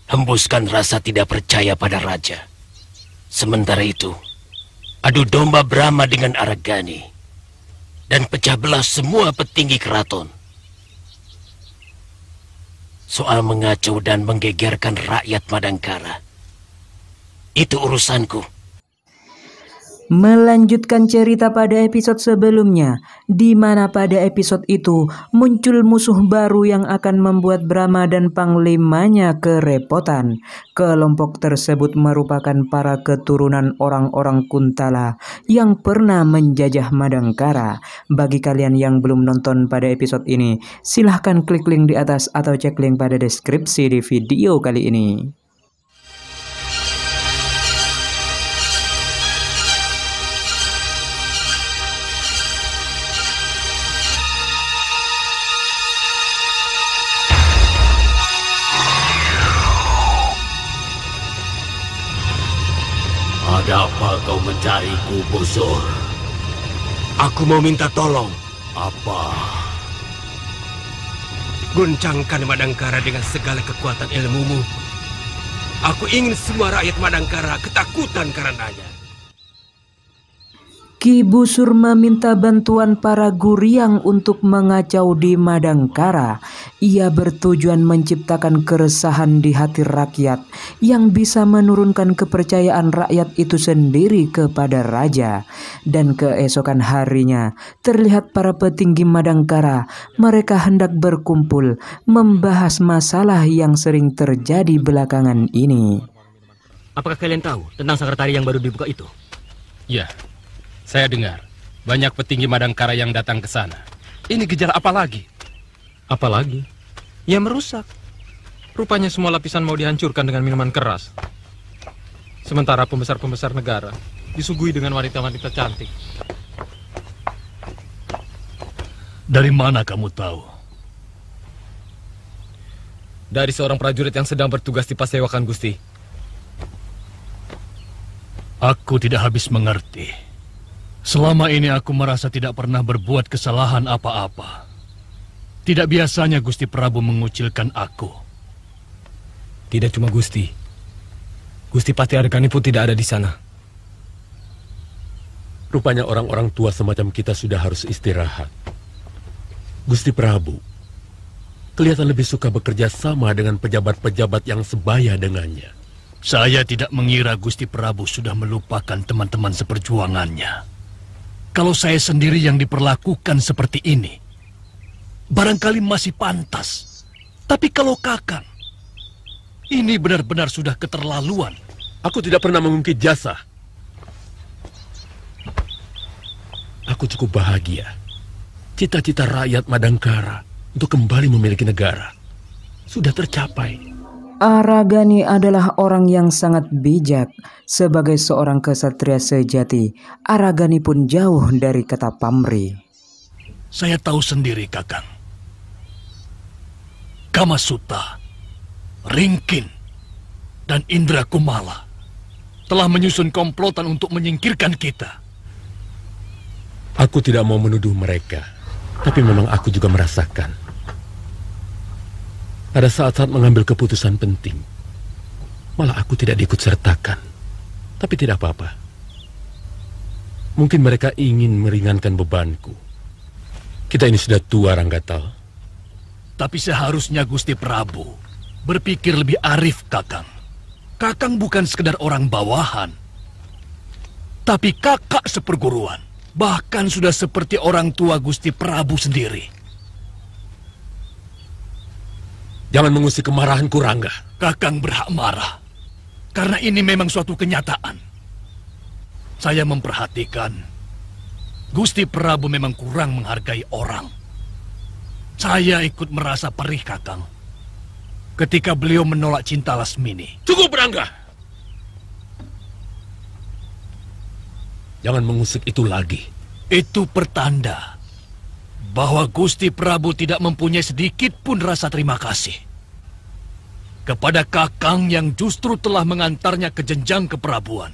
hembuskan rasa tidak percaya pada raja. Sementara itu, adu domba Brahma dengan Aragani, dan pecah belah semua petinggi keraton. Soal mengacau dan menggegerkan rakyat Madangkara, itu urusanku. Melanjutkan cerita pada episode sebelumnya, di mana pada episode itu muncul musuh baru yang akan membuat Brahma dan panglimanya kerepotan. Kelompok tersebut merupakan para keturunan orang-orang Kuntala yang pernah menjajah Madangkara. Bagi kalian yang belum nonton pada episode ini, silahkan klik link di atas atau cek link pada deskripsi di video kali ini. Ada apa kau mencariku, Busur? Aku mau minta tolong. Apa? Guncangkan Madangkara dengan segala kekuatan ilmumu. Aku ingin semua rakyat Madangkara ketakutan karenanya. Ki Busur meminta bantuan para Guryang untuk mengacau di Madangkara. Ia bertujuan menciptakan keresahan di hati rakyat yang bisa menurunkan kepercayaan rakyat itu sendiri kepada raja. Dan keesokan harinya, terlihat para petinggi Madangkara, mereka hendak berkumpul membahas masalah yang sering terjadi belakangan ini. Apakah kalian tahu tentang sekretari yang baru dibuka itu? Ya. Saya dengar, banyak petinggi Madangkara yang datang ke sana. Ini gejala apa lagi? Apa lagi? Ya merusak. Rupanya semua lapisan mau dihancurkan dengan minuman keras. Sementara pembesar-pembesar negara disuguhi dengan wanita-wanita cantik. Dari mana kamu tahu? Dari seorang prajurit yang sedang bertugas di Pasewakan, Gusti. Aku tidak habis mengerti. Selama ini aku merasa tidak pernah berbuat kesalahan apa-apa. Tidak biasanya Gusti Prabu mengucilkan aku. Tidak cuma Gusti. Gusti Pati Argani pun tidak ada di sana. Rupanya orang-orang tua semacam kita sudah harus istirahat. Gusti Prabu, kelihatan lebih suka bekerja sama dengan pejabat-pejabat yang sebaya dengannya. Saya tidak mengira Gusti Prabu sudah melupakan teman-teman seperjuangannya. Kalau saya sendiri yang diperlakukan seperti ini, barangkali masih pantas. Tapi kalau Kakang, ini benar-benar sudah keterlaluan. Aku tidak pernah mengungkit jasa. Aku cukup bahagia. Cita-cita rakyat Madangkara untuk kembali memiliki negara sudah tercapai. Aragani adalah orang yang sangat bijak. Sebagai seorang kesatria sejati, Aragani pun jauh dari kata pamrih. Saya tahu sendiri, Kakang. Kamasuta, Ringkin, dan Indra Kumala telah menyusun komplotan untuk menyingkirkan kita. Aku tidak mau menuduh mereka, tapi memang aku juga merasakan. Ada saat-saat mengambil keputusan penting, malah aku tidak diikut sertakan. Tapi tidak apa-apa. Mungkin mereka ingin meringankan bebanku. Kita ini sudah tua, Ranggatal. Tapi seharusnya Gusti Prabu berpikir lebih arif, Kakang. Kakang bukan sekedar orang bawahan, tapi kakak seperguruan. Bahkan sudah seperti orang tua Gusti Prabu sendiri. Jangan mengusik kemarahanku, Rangga. Kakang berhak marah. Karena ini memang suatu kenyataan. Saya memperhatikan Gusti Prabu memang kurang menghargai orang. Saya ikut merasa perih, Kakang, ketika beliau menolak Cinta Lasmini. Cukup, Rangga! Jangan mengusik itu lagi. Itu pertanda bahwa Gusti Prabu tidak mempunyai sedikit pun rasa terima kasih kepada Kakang yang justru telah mengantarnya ke jenjang keperabuan.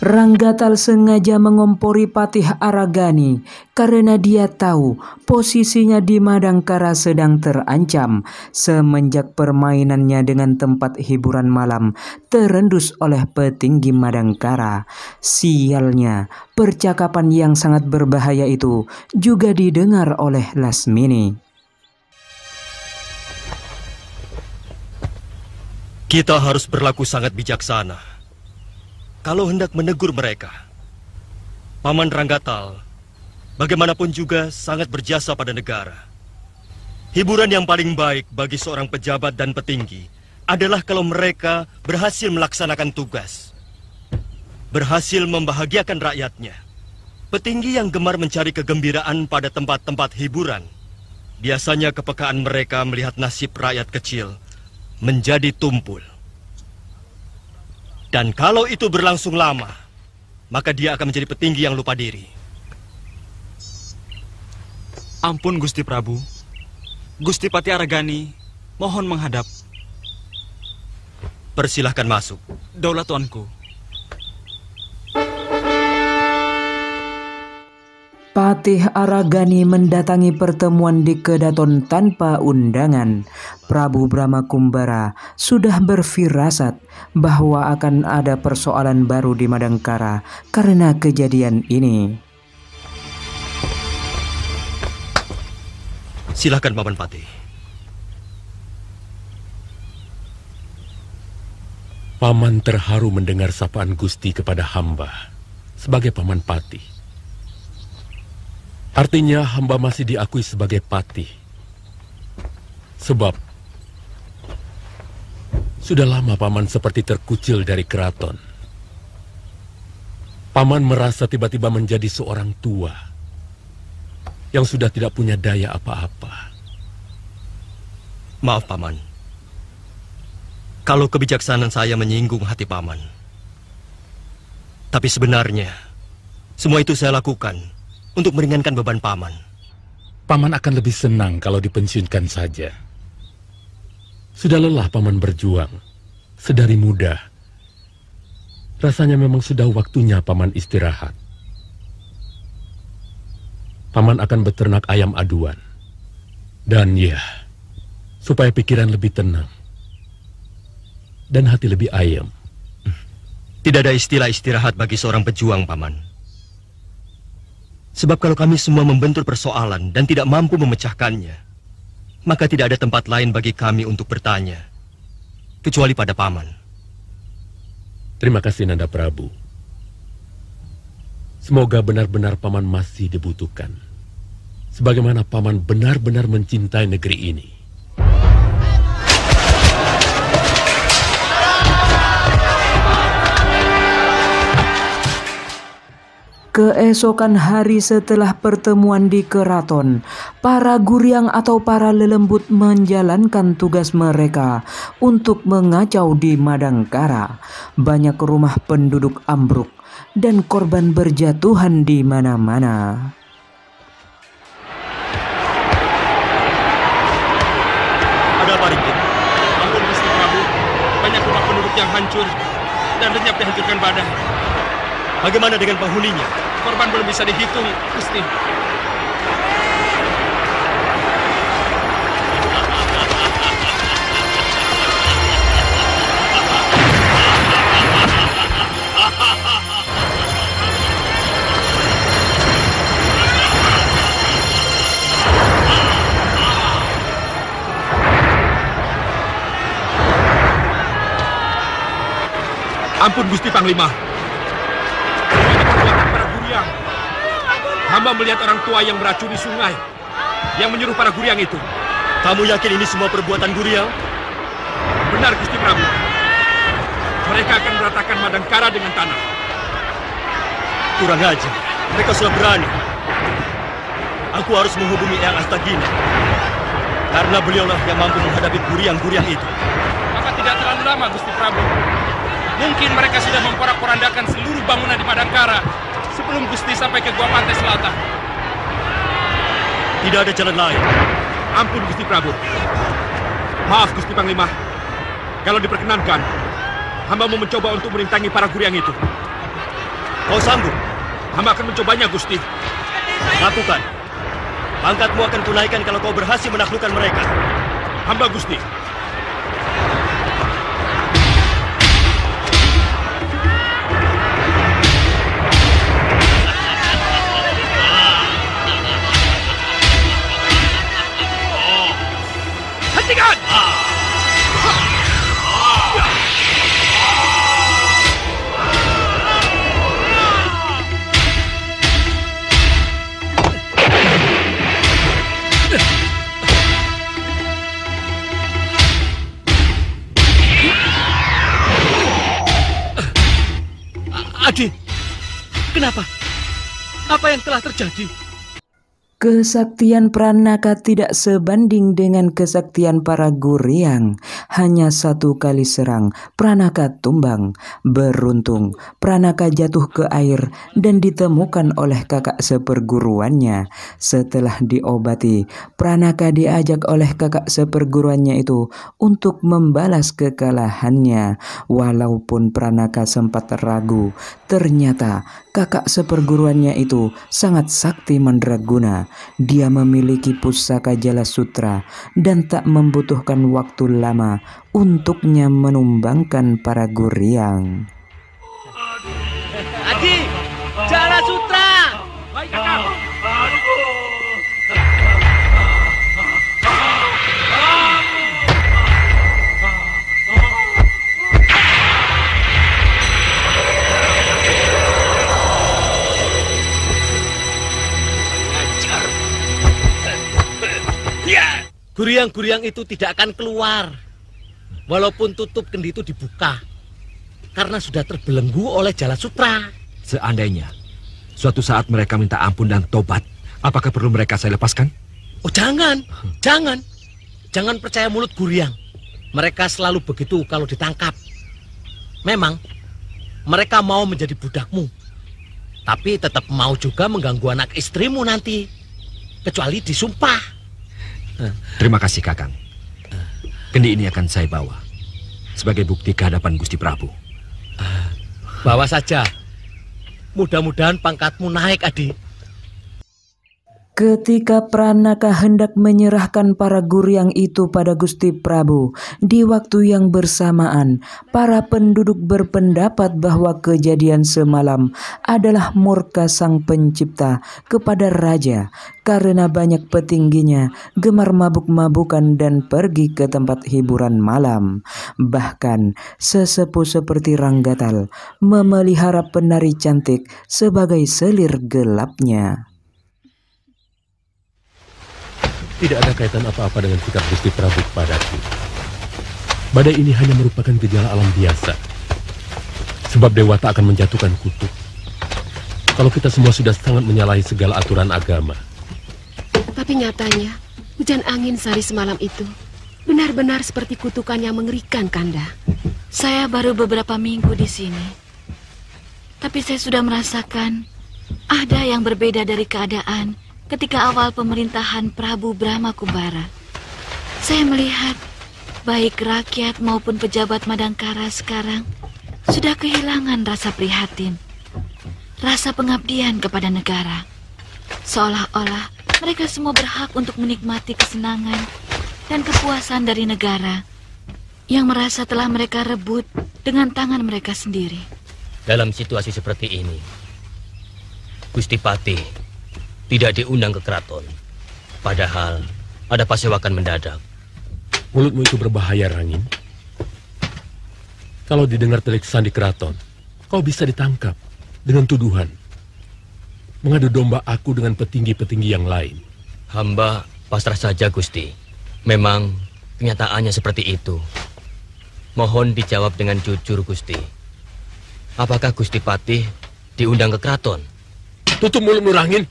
Ranggatal sengaja mengompori Patih Aragani karena dia tahu posisinya di Madangkara sedang terancam semenjak permainannya dengan tempat hiburan malam terendus oleh petinggi Madangkara. Sialnya, percakapan yang sangat berbahaya itu juga didengar oleh Lasmini. Kita harus berlaku sangat bijaksana kalau hendak menegur mereka. Paman Ranggatal, bagaimanapun juga sangat berjasa pada negara. Hiburan yang paling baik bagi seorang pejabat dan petinggi adalah kalau mereka berhasil melaksanakan tugas, berhasil membahagiakan rakyatnya. Petinggi yang gemar mencari kegembiraan pada tempat-tempat hiburan, biasanya kepekaan mereka melihat nasib rakyat kecil menjadi tumpul. Dan kalau itu berlangsung lama, maka dia akan menjadi petinggi yang lupa diri. Ampun Gusti Prabu. Gusti Patih Aragani, mohon menghadap. Persilahkan masuk. Daulat tuanku. Patih Aragani mendatangi pertemuan di Kedaton tanpa undangan. Prabu Brahma Kumbara sudah berfirasat bahwa akan ada persoalan baru di Madangkara karena kejadian ini. Silakan Paman Patih. Paman terharu mendengar sapaan Gusti kepada hamba sebagai Paman Patih. Artinya hamba masih diakui sebagai patih. Sebab sudah lama Paman seperti terkucil dari keraton. Paman merasa tiba-tiba menjadi seorang tua yang sudah tidak punya daya apa-apa. Maaf Paman, kalau kebijaksanaan saya menyinggung hati Paman. Tapi sebenarnya semua itu saya lakukan untuk meringankan beban Paman. Paman akan lebih senang kalau dipensiunkan saja. Sudah lelah Paman berjuang sedari muda. Rasanya memang sudah waktunya Paman istirahat. Paman akan beternak ayam aduan. Dan ya, supaya pikiran lebih tenang dan hati lebih ayem. Tidak ada istilah istirahat bagi seorang pejuang, Paman. Sebab kalau kami semua membentur persoalan dan tidak mampu memecahkannya, maka tidak ada tempat lain bagi kami untuk bertanya, kecuali pada Paman. Terima kasih Nanda Prabu. Semoga benar-benar Paman masih dibutuhkan. Sebagaimana Paman benar-benar mencintai negeri ini. Keesokan hari setelah pertemuan di keraton, para guryang atau para lelembut menjalankan tugas mereka untuk mengacau di Madangkara. Banyak rumah penduduk ambruk dan korban berjatuhan di mana-mana. Ada apa, Ringgit? Ampun Gusti Prabu, banyak rumah penduduk yang hancur dan lenyap dihancurkan badai. Bagaimana dengan penghuninya? Korban belum bisa dihitung, Gusti. Ampun Gusti Panglima. Hamba melihat orang tua yang beracuni sungai, yang menyuruh para guryang itu. Kamu yakin ini semua perbuatan guryang? Benar, Gusti Prabu. Mereka akan meratakan Madangkara dengan tanah. Kurang ajar, mereka sudah berani. Aku harus menghubungi Eyang Astagina, karena beliaulah yang mampu menghadapi guryang-guryang itu. Maka tidak terlalu lama, Gusti Prabu. Mungkin mereka sudah memporak-porandakan seluruh bangunan di Madangkara sebelum Gusti sampai ke Gua Pantai Selatan. Tidak ada jalan lain. Ampun Gusti Prabu. Maaf Gusti Panglima. Kalau diperkenankan, hamba mau mencoba untuk merintangi para guryang itu. Kau sanggup? Hamba akan mencobanya, Gusti. Lakukan. Pangkatmu akan kunaikkan kalau kau berhasil menaklukkan mereka. Hamba, Gusti. Hentikan! Adi, kenapa? Apa yang telah terjadi? Kesaktian Pranaka tidak sebanding dengan kesaktian para Guryang. Hanya satu kali serang, Pranaka tumbang. Beruntung, Pranaka jatuh ke air dan ditemukan oleh kakak seperguruannya. Setelah diobati, Pranaka diajak oleh kakak seperguruannya itu untuk membalas kekalahannya. Walaupun Pranaka sempat ragu, ternyata kakak seperguruannya itu sangat sakti mandraguna. Dia memiliki pusaka Jala Sutra dan tak membutuhkan waktu lama untuknya menumbangkan para Guryang. Adi, Jala Sutra! Baik, Kakak. Guryang-guryang itu tidak akan keluar walaupun tutup kendi itu dibuka karena sudah terbelenggu oleh Jala Sutra. Seandainya suatu saat mereka minta ampun dan tobat, apakah perlu mereka saya lepaskan? Oh jangan percaya mulut Guryang. Mereka selalu begitu kalau ditangkap. Memang mereka mau menjadi budakmu, tapi tetap mau juga mengganggu anak istrimu nanti, kecuali disumpah. Terima kasih Kakang. Kendi ini akan saya bawa sebagai bukti kehadapan Gusti Prabu. Bawa saja. Mudah-mudahan pangkatmu naik, Adi. Ketika Pranaka hendak menyerahkan para Guryang itu pada Gusti Prabu, di waktu yang bersamaan, para penduduk berpendapat bahwa kejadian semalam adalah murka Sang Pencipta kepada Raja, karena banyak petingginya gemar mabuk-mabukan dan pergi ke tempat hiburan malam. Bahkan sesepuh seperti Ranggatal memelihara penari cantik sebagai selir gelapnya. Tidak ada kaitan apa-apa dengan sikap Gusti Prabu kepadaku. Badai ini hanya merupakan gejala alam biasa. Sebab Dewata akan menjatuhkan kutuk kalau kita semua sudah sangat menyalahi segala aturan agama. Tapi nyatanya, hujan angin sari semalam itu benar-benar seperti kutukan yang mengerikan, Kanda. Saya baru beberapa minggu di sini, tapi saya sudah merasakan ada yang berbeda dari keadaan ketika awal pemerintahan Prabu Brahma Kumbara. Saya melihat baik rakyat maupun pejabat Madangkara sekarang sudah kehilangan rasa prihatin, rasa pengabdian kepada negara. Seolah-olah mereka semua berhak untuk menikmati kesenangan dan kepuasan dari negara yang merasa telah mereka rebut dengan tangan mereka sendiri. Dalam situasi seperti ini, Gusti Patih tidak diundang ke keraton, padahal ada pasewakan mendadak. Mulutmu itu berbahaya, Rangin. Kalau didengar telik sandi keraton, kau bisa ditangkap dengan tuduhan mengadu domba aku dengan petinggi-petinggi yang lain. Hamba pasrah saja, Gusti. Memang kenyataannya seperti itu. Mohon dijawab dengan jujur, Gusti. Apakah Gusti Patih diundang ke keraton? Tutup mulutmu, Rangin.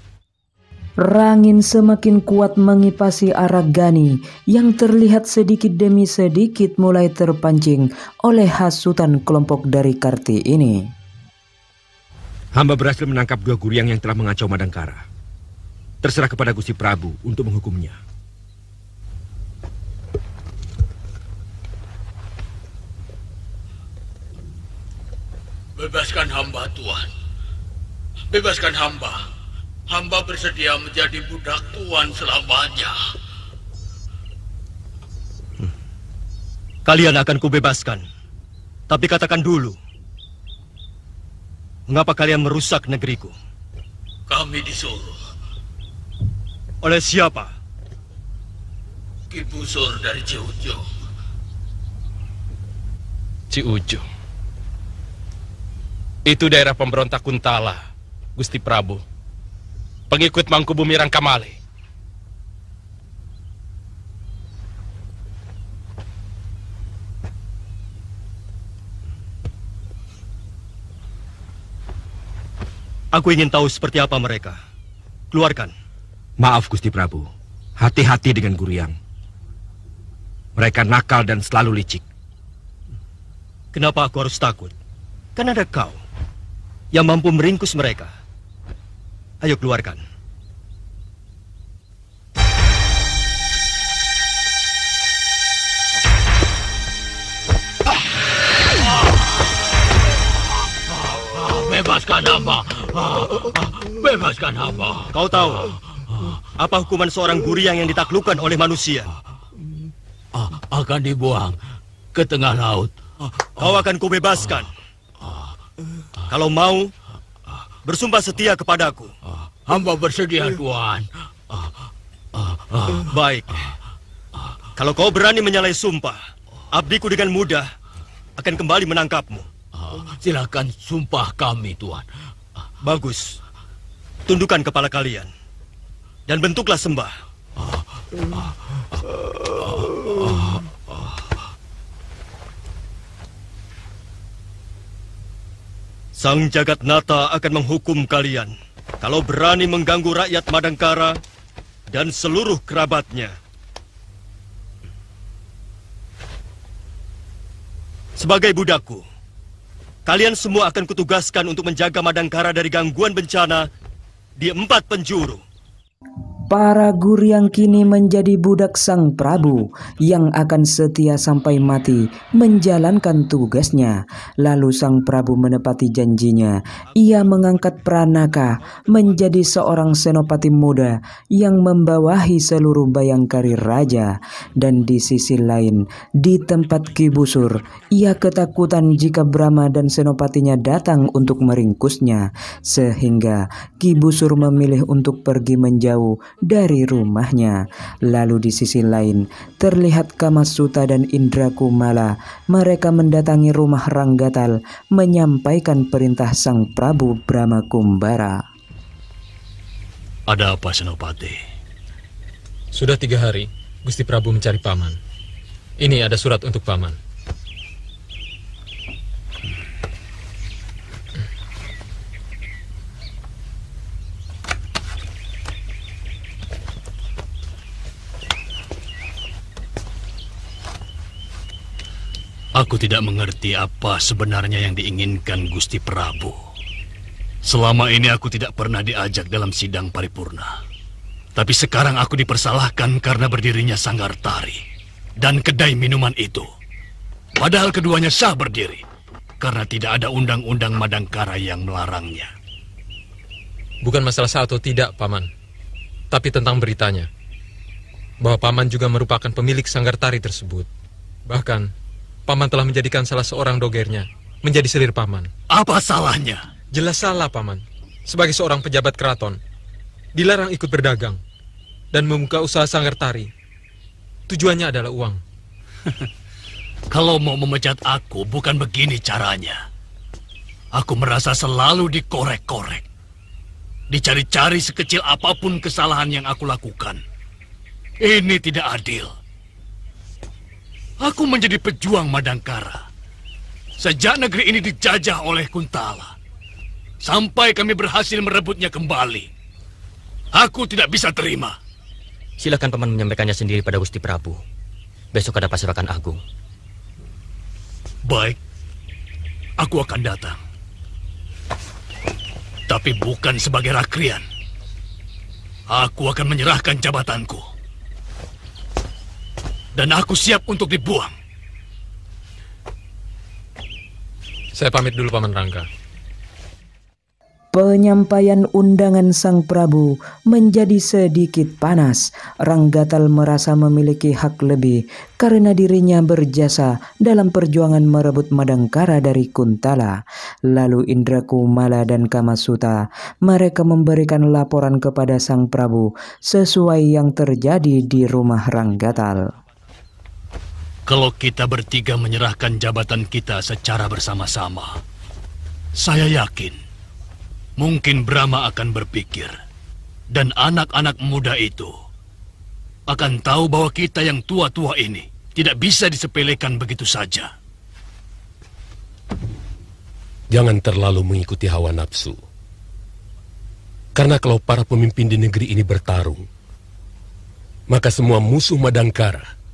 Rangin semakin kuat mengipasi Araggani yang terlihat sedikit demi sedikit mulai terpancing oleh hasutan kelompok dari Karti ini. Hamba berhasil menangkap 2 Guryang yang telah mengacau Madangkara. Terserah kepada Gusti Prabu untuk menghukumnya. Bebaskan hamba, Tuan. Bebaskan hamba. Hamba bersedia menjadi budak Tuan selamanya. Kalian akan kubebaskan. Tapi katakan dulu, mengapa kalian merusak negeriku? Kami disuruh. Oleh siapa? Ki Busur dari Ciujung. Ciujung. Itu daerah pemberontak Kuntala, Gusti Prabu. Pengikut Mangkubumi Rangkamali. Aku ingin tahu seperti apa mereka. Keluarkan. Maaf Gusti Prabu. Hati-hati dengan Guryang. Mereka nakal dan selalu licik. Kenapa aku harus takut? Kan ada kau yang mampu meringkus mereka. Ayo keluarkan. Bebaskan hamba. Bebaskan hamba. Kau tahu apa hukuman seorang Guryang yang ditaklukkan oleh manusia? Akan dibuang ke tengah laut. Kau akan kubebaskan. Kalau mau, bersumpah setia kepadaku. Hamba bersedia, Tuan. Baik. Kalau kau berani menyalahi sumpah, abdiku dengan mudah akan kembali menangkapmu. Silakan sumpah kami, Tuan. Bagus. Tundukkan kepala kalian. Dan bentuklah sembah. Sang Jagatnata akan menghukum kalian kalau berani mengganggu rakyat Madangkara dan seluruh kerabatnya. Sebagai budakku, kalian semua akan kutugaskan untuk menjaga Madangkara dari gangguan bencana di 4 penjuru. Para Guryang kini menjadi budak Sang Prabu yang akan setia sampai mati menjalankan tugasnya. Lalu Sang Prabu menepati janjinya. Ia mengangkat Pranaka menjadi seorang senopati muda yang membawahi seluruh Bayangkari Raja. Dan di sisi lain, di tempat Ki Busur, ia ketakutan jika Brahma dan senopatinya datang untuk meringkusnya. Sehingga Ki Busur memilih untuk pergi menjauh dari rumahnya. Lalu di sisi lain terlihat Kamasuta dan Indrakumala. Mereka mendatangi rumah Ranggatal menyampaikan perintah Sang Prabu Brahmakumbara. Ada apa, Senopati? Sudah 3 hari Gusti Prabu mencari paman. Ini ada surat untuk paman. Aku tidak mengerti apa sebenarnya yang diinginkan Gusti Prabu. Selama ini aku tidak pernah diajak dalam sidang paripurna. Tapi sekarang aku dipersalahkan karena berdirinya Sanggar Tari dan kedai minuman itu. Padahal keduanya sah berdiri karena tidak ada undang-undang Madangkara yang melarangnya. Bukan masalah sah atau tidak, Paman. Tapi tentang beritanya. Bahwa Paman juga merupakan pemilik Sanggar Tari tersebut. Bahkan Paman telah menjadikan salah seorang dogernya menjadi selir Paman. Apa salahnya? Jelas salah, Paman. Sebagai seorang pejabat keraton, dilarang ikut berdagang dan membuka usaha Sanggar Tari. Tujuannya adalah uang. Kalau mau memecat aku, bukan begini caranya. Aku merasa selalu dikorek-korek. Dicari-cari sekecil apapun kesalahan yang aku lakukan. Ini tidak adil. Aku menjadi pejuang Madangkara. Sejak negeri ini dijajah oleh Kuntala. Sampai kami berhasil merebutnya kembali. Aku tidak bisa terima. Silakan Paman menyampaikannya sendiri pada Gusti Prabu. Besok ada Pasewakan Agung. Baik. Aku akan datang. Tapi bukan sebagai rakrian. Aku akan menyerahkan jabatanku. Dan aku siap untuk dibuang. Saya pamit dulu, Paman Rangga. Penyampaian undangan Sang Prabu menjadi sedikit panas. Ranggatal merasa memiliki hak lebih karena dirinya berjasa dalam perjuangan merebut Madangkara dari Kuntala. Lalu Indrakumala dan Kamasuta mereka memberikan laporan kepada Sang Prabu sesuai yang terjadi di rumah Ranggatal. Kalau kita bertiga menyerahkan jabatan kita secara bersama-sama, saya yakin mungkin Brahma akan berpikir, dan anak-anak muda itu akan tahu bahwa kita yang tua-tua ini tidak bisa disepelekan begitu saja. Jangan terlalu mengikuti hawa nafsu. Karena kalau para pemimpin di negeri ini bertarung, maka semua musuh Madangkara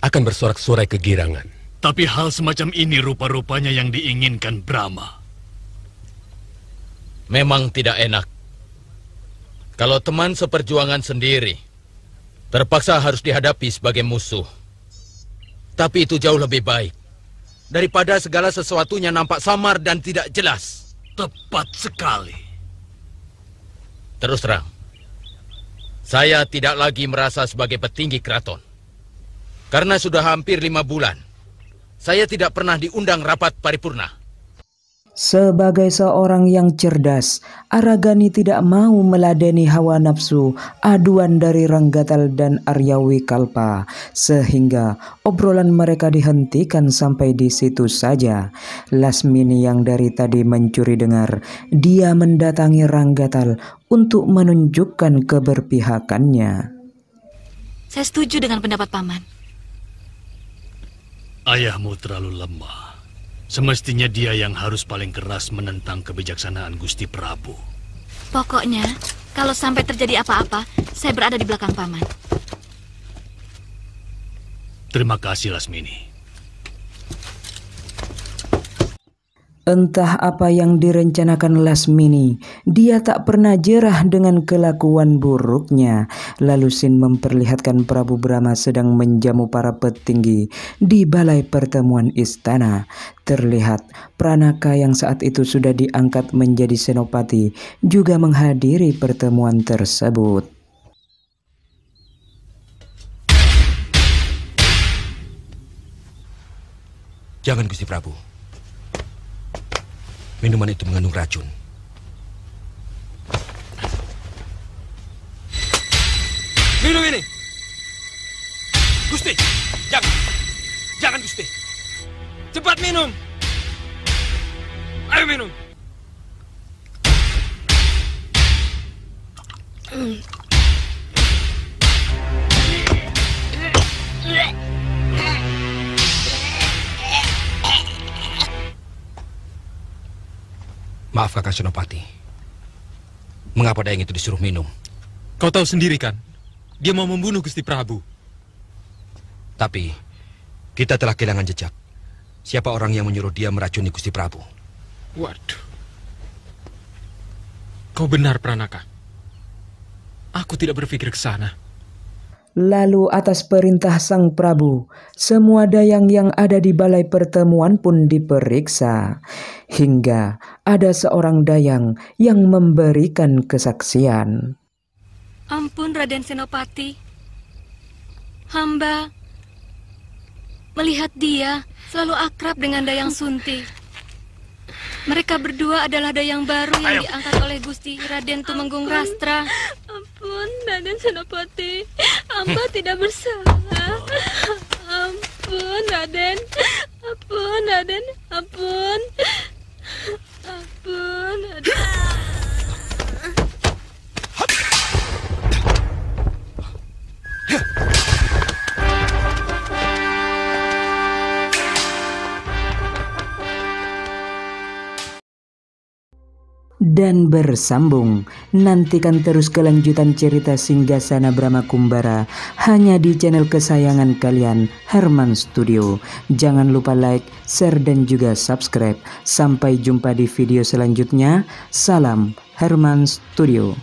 akan bersorak-sorai kegirangan. Tapi hal semacam ini rupa-rupanya yang diinginkan Brahma. Memang tidak enak kalau teman seperjuangan sendiri terpaksa harus dihadapi sebagai musuh. Tapi itu jauh lebih baik daripada segala sesuatunya nampak samar dan tidak jelas. Tepat sekali. Terus terang, saya tidak lagi merasa sebagai petinggi keraton. Karena sudah hampir 5 bulan, saya tidak pernah diundang rapat paripurna. Sebagai seorang yang cerdas, Aragani tidak mau meladeni hawa nafsu aduan dari Ranggatal dan Arya Wikalpa, sehingga obrolan mereka dihentikan sampai di situ saja. Lasmini yang dari tadi mencuri dengar, dia mendatangi Ranggatal untuk menunjukkan keberpihakannya. Saya setuju dengan pendapat Paman. Ayahmu terlalu lemah. Semestinya dia yang harus paling keras menentang kebijaksanaan Gusti Prabu. Pokoknya, kalau sampai terjadi apa-apa, saya berada di belakang Paman. Terima kasih, Lasmini. Entah apa yang direncanakan Lasmini, dia tak pernah jerah dengan kelakuan buruknya. Lalu Sin memperlihatkan Prabu Brahma sedang menjamu para petinggi di balai pertemuan istana. Terlihat Pranaka yang saat itu sudah diangkat menjadi senopati juga menghadiri pertemuan tersebut. Jangan, Gusti Prabu. Minuman itu mengandung racun. Minum ini! Gusti, jangan! Jangan, Gusti! Cepat minum! Ayo minum! Maaf Kakang Senopati. Mengapa Dayang itu disuruh minum? Kau tahu sendiri kan, dia mau membunuh Gusti Prabu. Tapi kita telah kehilangan jejak. Siapa orang yang menyuruh dia meracuni Gusti Prabu? Waduh. Kau benar, Pranaka. Aku tidak berpikir ke sana. Lalu atas perintah Sang Prabu, semua dayang yang ada di balai pertemuan pun diperiksa. Hingga ada seorang dayang yang memberikan kesaksian. Ampun Raden Senopati. Hamba melihat dia selalu akrab dengan Dayang Sunti. Mereka berdua adalah dayang baru yang diangkat oleh Gusti Raden Tumenggung Rastra. Ampun, Raden Senopati. Hamba tidak bersalah. Ampun, Raden. Ampun, Raden. Ampun. Ampun, Raden. Dan bersambung, nantikan terus kelanjutan cerita Singgasana Brahma Kumbara hanya di channel kesayangan kalian, Herman Studio. Jangan lupa like, share dan juga subscribe. Sampai jumpa di video selanjutnya. Salam Herman Studio.